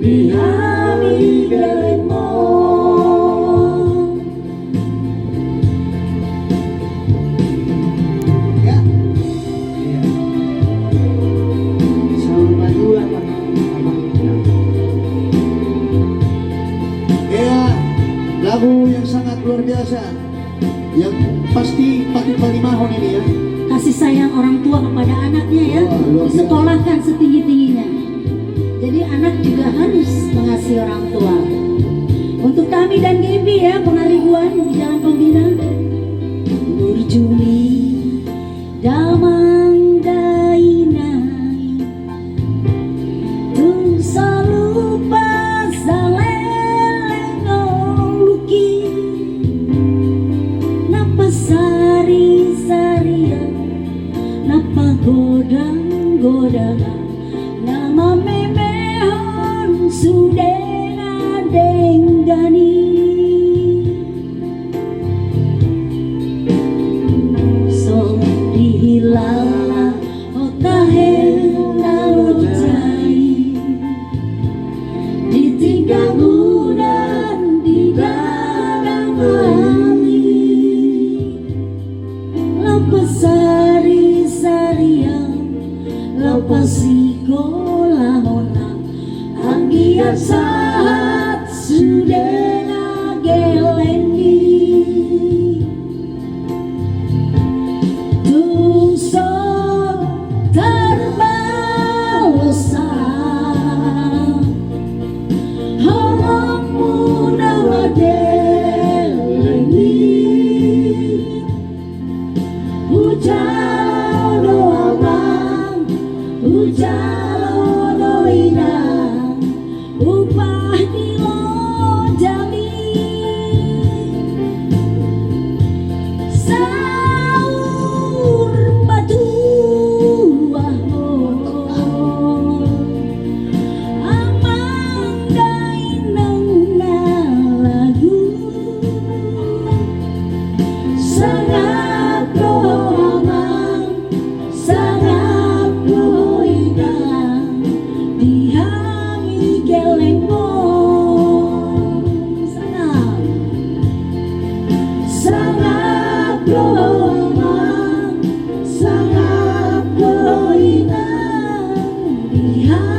Dihami gelemo. Ya. Iya. Sahur padu apa? Ya, lagu yang sangat luar biasa. Yang pasti patut palimahon ini ya. Kasih sayang orang tua kepada anaknya ya, disekolahkan setinggi-tingginya. Jadi anak juga harus mengasihi orang tua. Untuk kami dan Gibi ya, pengaribuan di Jalan Pembina. Burjuli damang dainang tung salupa saleleng luki napa sari-saria napa godang-godang nama memehon sudena denggani so dihilala otahe nalucai ditinggal udan di belakang hari lepas sari-saria lepas sikolahona anggiat saat sudah geleni tungso terbalosa Holongmu nawadeleni hujan doang hujan doinang upah dilo jami sahur batu amang dainang lagu sangat doang sangat doinang dihami gelengmo sangat doang sangat doinang dihami